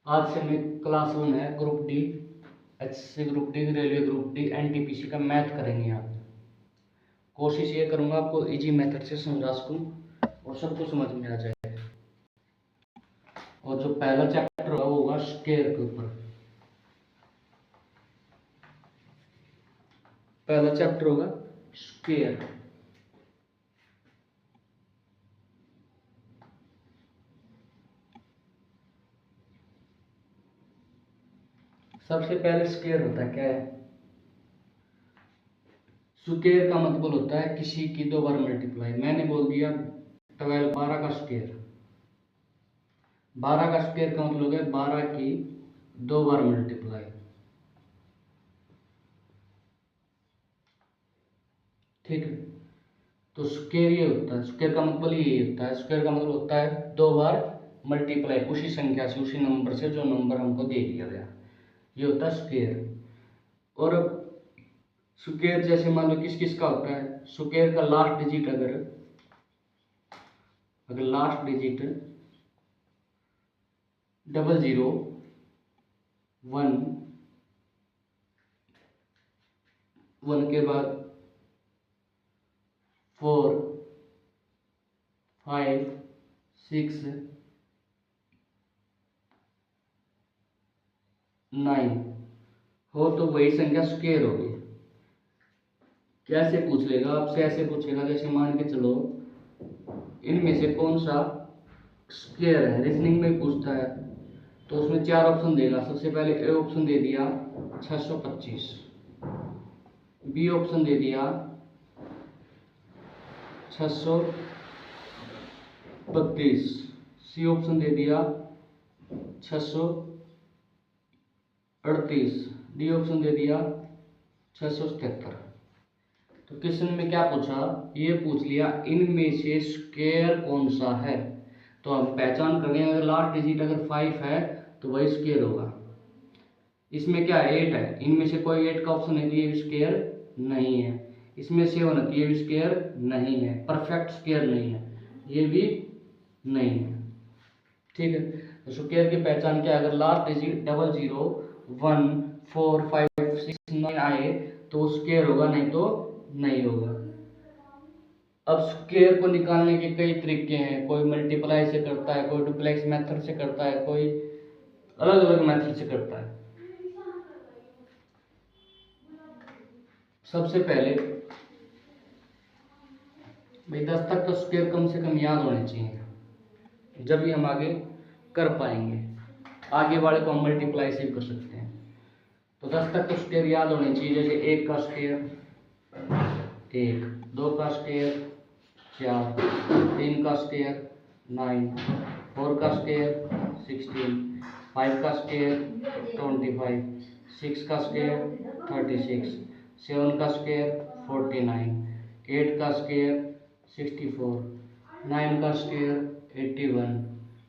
आज से मैं क्लास 1 है group D, HSC group D, railway group D, NTPC का मैथ करेंगे। आप कोशिश ये करूंगा आपको इजी मेथड से समझा सकूं और सबको समझ में आ जाए। और जो पहला चैप्टर होगा वो होगा स्क्वायर के ऊपर। पहला चैप्टर होगा स्क्वायर। सबसे पहले स्क्वायर होता है क्या है? स्क्वायर का मतलब होता है किसी की दो बार मल्टीप्लाई। मैंने बोल दिया 12 का स्क्वायर। 12 का स्क्वायर का मतलब है 12 की दो बार मल्टीप्लाई। ठीक है, तो स्क्वायर ये होता है, स्क्वायर का मतलब ये होता है, स्क्वायर का मतलब होता है दो बार मल्टीप्लाई उसी संख्या से, उसी नंबर से जो नंबर हमको दे दिया गया, ये होता है स्क्वायर। और स्क्वायर जैसे मान लो किस किस का होता है, स्क्वायर का लास्ट डिजिट अगर लास्ट डिजिट 00 1 1 के बाद 4 5 6 9 हो तो वही संख्या स्क्वायर होगी। कैसे पूछ लेगा आपसे? ऐसे पूछेगा जैसे मान के चलो इनमें से कौन सा स्क्वायर है, रीजनिंग में पूछता है तो उसमें 4 ऑप्शन देगा। सबसे पहले ए ऑप्शन दे दिया 625, बी ऑप्शन दे दिया 632, सी ऑप्शन दे दिया 638, डी ऑप्शन दे दिया 677। तो क्वेश्चन में क्या पूछा? ये पूछ लिया इनमें से स्क्वायर कौन सा है। तो हम पहचान करेंगे, अगर लास्ट डिजिट अगर 5 है तो वही स्क्वायर होगा। इसमें क्या 8 है, इनमें से कोई 8 का ऑप्शन है तो ये भी स्क्वायर नहीं है। इसमें 7 है तो ये भी स्क्वायर नहीं है, परफेक्ट स्क्वायर नहीं है, ये भी नहीं है। ठीक है, तो स्क्वायर की पहचान क्या है? अगर लास्ट डिजिट 00 1 4 5 6 9 आए तो स्क्वायर होगा, नहीं तो नहीं होगा। अब स्क्वायर को निकालने के कई तरीके हैं, कोई मल्टीप्लाई से करता है, कोई डुप्लेक्स मेथड से करता है, कोई अलग अलग मेथड से करता है। सबसे पहले भाई 10 तक तो स्क्वायर कम से कम याद होने चाहिए, जब भी हम आगे कर पाएंगे। आगे वाले को हम मल्टीप्लाई से भी कर सकते हैं। तो 10 तक तो स्क्वायर याद होने चाहिए, जैसे 1 का स्क्वायर 1, 2 का स्क्वायर 4, 3 का स्क्वायर 9, 4 का स्क्वायर 16, 5 का स्क्वायर 25, 6 का स्क्वायर 36, 7 का स्क्वायर 49, 8 का स्क्वायर 64, 9 का स्क्वायर 81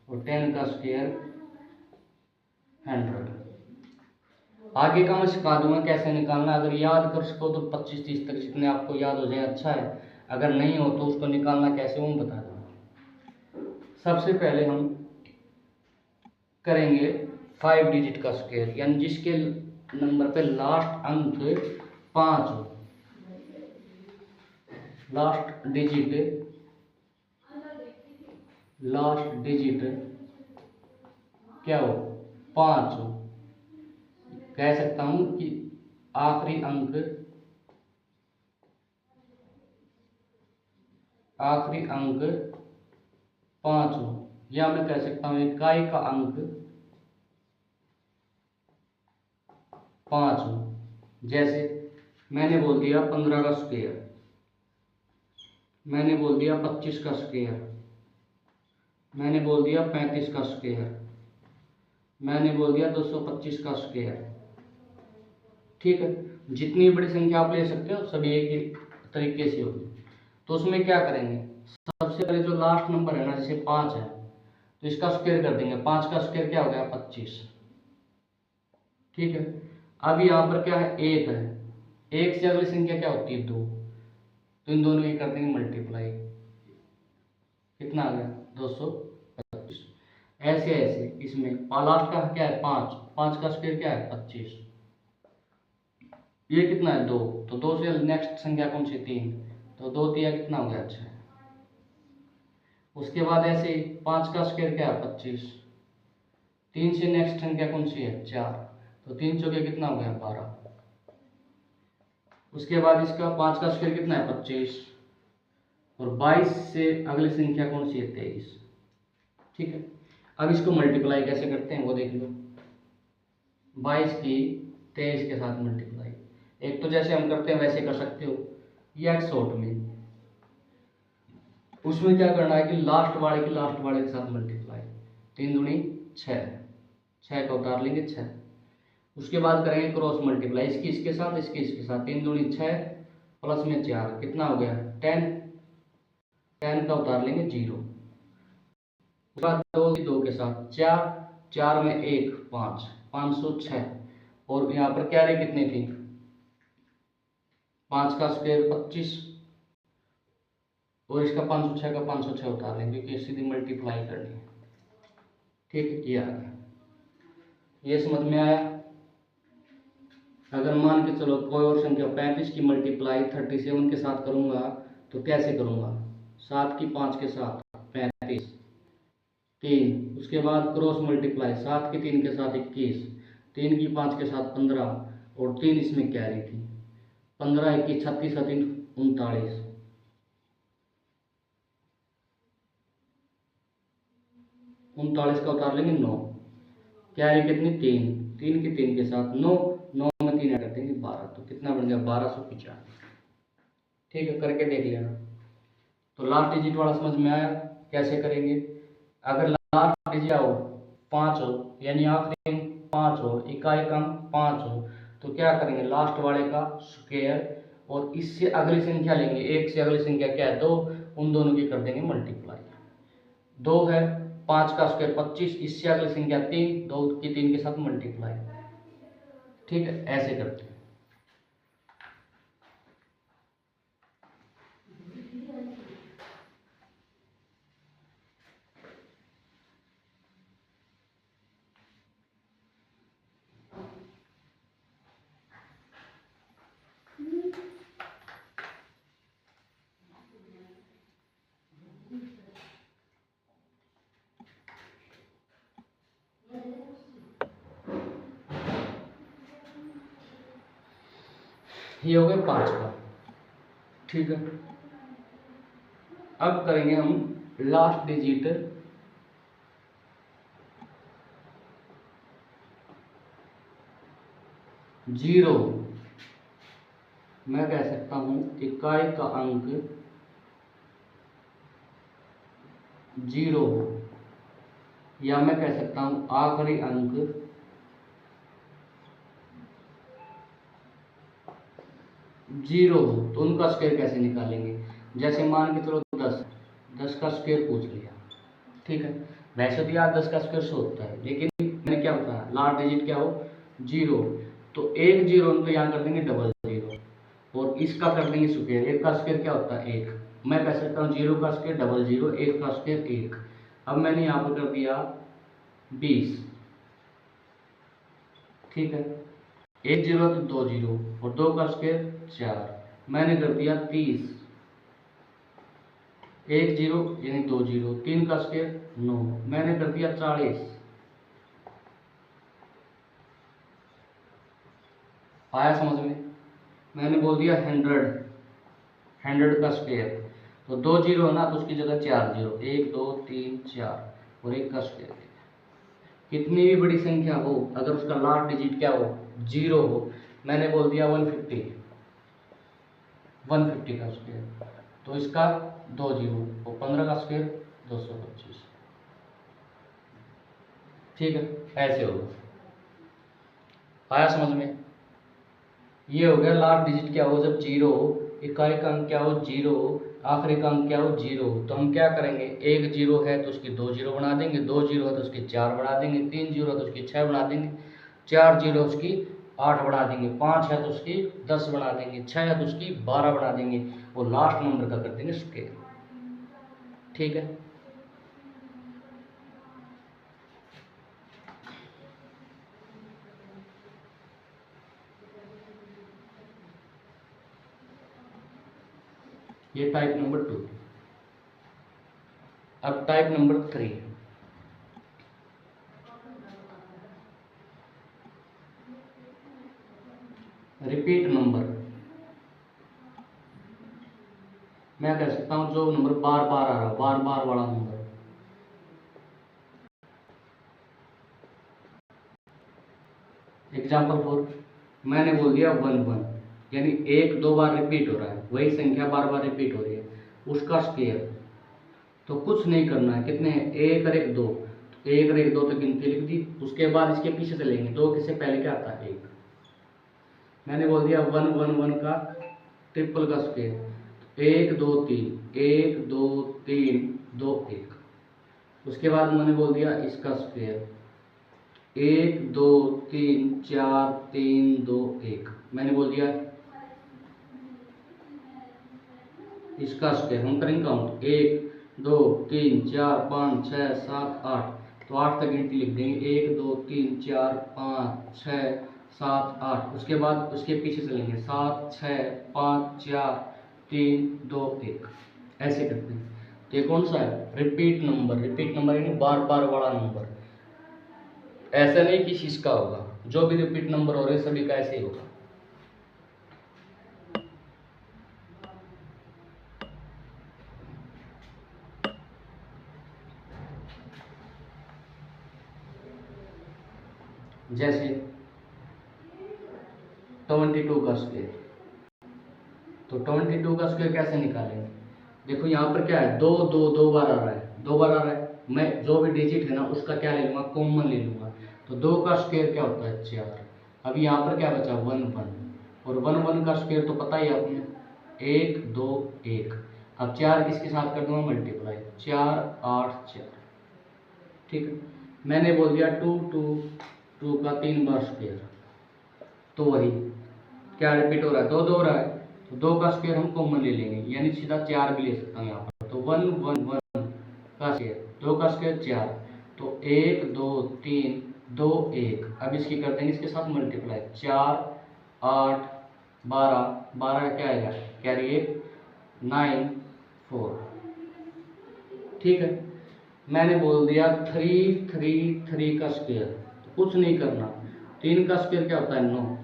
और 10 का स्क्वायर 100। आगे का मैं सिखा दूंगा कैसे निकालना। अगर याद कर सको तो 25-30 तक जितने आपको याद हो जाए अच्छा है, अगर नहीं हो तो उसको निकालना कैसे वो बता दूंगा। सबसे पहले हम करेंगे 5 डिजिट का स्क्वायर, यानी जिसके नंबर पे लास्ट अंक 5 हो, लास्ट डिजिट क्या हो 5 हो। कह सकता हूं कि आखिरी अंक 5 हो, या मैं कह सकता हूं इकाई का अंक 5 हो। जैसे मैंने बोल दिया 15 का स्क्वायर, मैंने बोल दिया 25 का स्क्वायर, मैंने बोल दिया 35 का स्क्वायर, मैंने बोल दिया 225 का स्क्वायर। ठीक है, जितनी बड़ी संख्या आप ले सकते हो सभी एक ही तरीके से होगी। तो उसमें क्या करेंगे, सबसे पहले जो लास्ट नंबर है ना, जैसे 5 है तो इसका स्क्वायर कर देंगे। 5 का स्क्वायर क्या हो गया 25। ठीक है, अब यहाँ पर क्या है 1 है, 1 से अगली संख्या क्या होती है 2, तो इन दोनों की कर देंगे मल्टीप्लाई। कितना आ गया 225। ऐसे ऐसे इसमें लास्ट का क्या है 5, 5 का स्क्वायर क्या है 25, ये कितना है 2, तो 2 से नेक्स्ट संख्या कौन सी 3, तो 2 तिया कितना हो गया 6। उसके बाद ऐसे 5 का स्क्वायर क्या है 25, 3 से नेक्स्ट संख्या कौन सी है 4, तो 3 चौके कितना हो गया 12। उसके बाद इसका 5 का स्क्वायर कितना है 25, और 22 से अगली संख्या कौन सी है 23। ठीक है, अब इसको मल्टीप्लाई कैसे करते हैं वो देख लो। 22 की 23 के साथ मल्टीप्लाई, एक तो जैसे हम करते हैं वैसे कर सकते हो, या एक शॉर्ट में उसमें क्या करना है कि लास्ट वाले के साथ मल्टीप्लाई, 3 दूनी 6, 6 का उतार लेंगे 6। उसके बाद करेंगे क्रॉस मल्टीप्लाई, इसकी इसके साथ इसकी इसके साथ, 3 दूनी 6 प्लस में 4 कितना हो गया 10, 10 का उतार लेंगे 0। उसके बाद 2 के साथ 4, 4 में 1 5, 506, और यहाँ पर कैरी कितनी थी 5 का स्क्वायर 25, और इसका 506 का 506 उतार लेंगे क्योंकि सीधी मल्टीप्लाई करनी है। ठीक है, ये आ गया, ये समझ में आया। अगर मान के चलो कोई और संख्या 35 की मल्टीप्लाई 37 के साथ करूंगा तो कैसे करूंगा, 7 की 5 के साथ 35, 3, उसके बाद क्रॉस मल्टीप्लाई 7 की 3 के साथ 21, 3 की 5 के साथ 15, और 3 इसमें कैरी थी, 15 21 36 3 39, 39 का उतार लेंगे 9, कैरी कितनी 3, 3 की 3 के साथ 9, 9 में 3 ऐड कर देंगे 12, तो कितना बन गया 1295। ठीक है, करके देख लेना। तो लास्ट डिजिट वाला समझ में आया कैसे करेंगे। अगर लास्ट डिजिट हो 5 हो, यानी आखिरी 5 हो, इकाई का 5 हो, तो क्या करेंगे लास्ट वाले का स्क्वायर, और इससे अगली संख्या लेंगे, एक से अगली संख्या क्या है 2, उन दोनों की कर देंगे मल्टीप्लाई। 2 है 5 का स्क्वायर 25, इससे अगली संख्या 3, 2 की 3 के साथ मल्टीप्लाई। ठीक है, ऐसे करते हैं। ये हो गया 5 का। ठीक है, अब करेंगे हम लास्ट डिजिट 0। मैं कह सकता हूं इकाई का अंक 0 हो, या मैं कह सकता हूं आखिरी अंक 0 हो, तो उनका स्क्वायर कैसे निकालेंगे। जैसे मान के चलो 10 का स्क्वायर पूछ लिया। ठीक है, वैसे तो यार 10 का स्क्वायर 100 होता है, लेकिन मैंने क्या बताया लास्ट डिजिट क्या हो 0, तो एक 0 तो यहाँ कर देंगे डबल 0, और इसका कर देंगे स्क्वायर, एक का स्क्वायर क्या होता है 1। मैं कह सकता हूँ 0 का स्क्वायर डबल 0, 1 का स्क्वायर 1। अब मैंने यहाँ पर कर दिया 20। ठीक है, 1 0 तो 2 0, और 2 का स्क्वायर 4, मैंने कर दिया 30। 1 0 यानी 2 0, 3 का स्क्वायर 9, मैंने कर दिया 40। आया समझ में। मैंने बोल दिया 100 का स्क्वायर, तो 2 0 है ना, तो उसकी जगह 4 0, 1 2 3 4, और 1 का स्क्वायर। कितनी भी बड़ी संख्या हो, अगर उसका लास्ट डिजिट क्या हो 0 हो, मैंने बोल दिया 150 का स्क्वायर, तो इसका 2 0, और 15 का स्क्वायर 225। ठीक है, ऐसे होगा। आया समझ में। ये हो गया लास्ट डिजिट क्या हो जब 0 हो, इकाई का अंक क्या हो 0 हो, आखिरी का अंक क्या हो 0 हो, तो हम क्या करेंगे, एक 0 है तो उसकी 2 0 बना देंगे, 2 0 है तो उसकी 4 बना देंगे, 3 0 है तो उसकी 6 बना देंगे, 4 0 उसकी 8 बना देंगे, 5 है तो उसकी 10 बना देंगे, 6 है तो उसकी 12 बना देंगे, और लास्ट नंबर का कर देंगे स्क्वायर। ठीक है, ये टाइप नंबर 2। अब टाइप नंबर 3, रिपीट नंबर। मैं कह सकता हूं जो नंबर बार बार आ रहा, बार बार वाला नंबर। एग्जाम्पल 4, मैंने बोल दिया 1 1, यानी 1 2 बार रिपीट हो रहा है, वही संख्या बार बार रिपीट हो रही है, उसका स्क्वायर। तो कुछ नहीं करना है, कितने हैं, 1 और 1 2, 1 और 1 2 तो गिनती लिख दी। उसके बाद इसके पीछे चलेंगे, 2 के से पहले क्या आता है, 1। मैंने बोल दिया 1 1 1 का ट्रिपल का स्क्वायर, 1 2 3, 1 2 3 2 1। उसके बाद मैंने बोल दिया इसका स्क्वायर, 1 2 3 4 3 2 1। मैंने बोल दिया इसका स्क्वायर, हम करेंगे काउंट, 1 2 3 4 5 6 7 8, तो 8 तक गिनती लिख देंगे, 1 2 3 4 5 6 7 8। उसके बाद उसके पीछे चलेंगे, 7 6 5 4 3 2 1, ऐसे करते हैं। तो ये कौन सा है, रिपीट नंबर। रिपीट नंबर यानी बार बार वाला नंबर। ऐसा नहीं कि किसका होगा, जो भी रिपीट नंबर हो रहे सभी का ऐसे ही होगा। जैसे 22 का स्क्वायर, तो 22 का स्क्वायर कैसे निकालेंगे। देखो यहाँ पर क्या है, 2 2 2 बार आ रहा है, 2 बार आ रहा है। मैं जो भी डिजिट है ना उसका क्या ले लूँगा, कॉमन ले लूँगा। तो 2 का स्क्वायर क्या होता है, 4। अभी यहाँ पर क्या बचा, 1 1, और 1 1 का स्क्वायर तो पता ही है आपने, 1 2 1। अब 4 किसके साथ कर दूंगा, मल्टीप्लाई, 4 8 4। ठीक है, मैंने बोल दिया 2 2 2 का 3 बार स्क्वायर, तो वही क्या रिपीट हो रहा है, 2 2 हो रहा है, तो 2 का स्क्वायर हम कॉमन ले लेंगे, यानी सीधा 4 भी ले सकता हूँ यहाँ पर। तो 1 1 1 का स्क्वायर, 2 का स्क्वायर 4, तो 1 2 3 2 1। अब इसकी कर देंगे इसके साथ मल्टीप्लाई, 4 8 12 12 क्या आएगा, कैरी 1 9 4। ठीक है, मैंने बोल दिया 3 3 3 का स्क्वायर, तो कुछ नहीं करना, 3 का स्क्वायर क्या होता है, 9।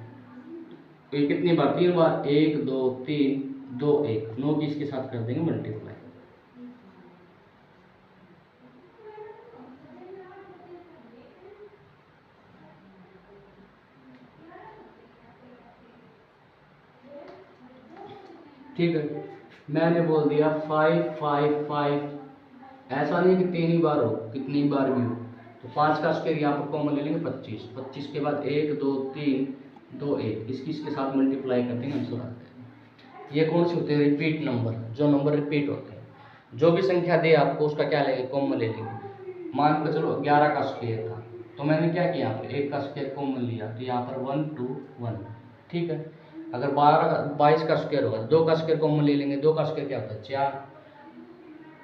तो ये कितनी बार, 3 बार, 1 2 3 2 1, 9 की इसके साथ कर देंगे मल्टीप्लाई। ठीक है, मैंने बोल दिया 5 5 5। ऐसा नहीं कि 3 ही बार हो, कितनी बार भी हो। तो 5 का स्क्वायर यहाँ पर कॉमन ले लेंगे, 25। 25 के बाद 1 2 3 2 1, इसकी इसके साथ मल्टीप्लाई कर देंगे, आंसर आते हैं। ये कौन से होते हैं, रिपीट नंबर, जो नंबर रिपीट होते हैं। जो भी संख्या दे आपको उसका क्या लेंगे, कॉमन ले लेंगे। मान कर चलो 11 का स्क्वायर था, तो मैंने क्या किया, यहाँ पर 1 का स्क्वायर कॉमन लिया, तो यहाँ पर 1 2 1। ठीक है, अगर 22 का स्क्वायर होगा, 2 का स्क्वायर कॉमन ले लेंगे, 2 का स्क्वायर क्या होता है, 4।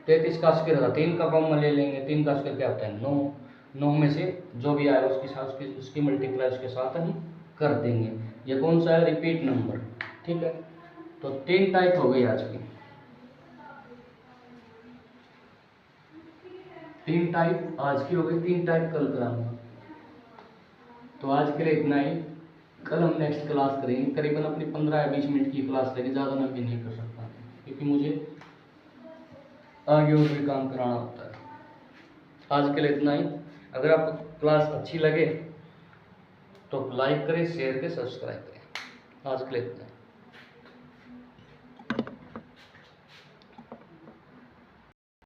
33 का स्क्वायर होगा, 3 का कॉमन ले लेंगे, 3 का स्क्वायर क्या होता है, 9। 9 में से जो भी आएगा उसके साथ उसकी मल्टीप्लाई उसके साथ हम कर देंगे। ये कौन सा है, रिपीट नंबर। ठीक है, तो 3 टाइप हो गई आज की, 3 टाइप आज की हो गई, 3 टाइप कल कराऊंगा। तो आज के लिए इतना ही, कल हम नेक्स्ट क्लास करेंगे। करीबन अपनी 15 या 20 मिनट की क्लास रहेगी, ज़्यादा मैं भी नहीं कर सकता क्योंकि मुझे आगे और भी काम कराना होता है। आज के लिए इतना ही। अगर आपको क्लास अच्छी लगे तो लाइक करें, शेयर करें, सब्सक्राइब करें। आज के लिए इतना ही।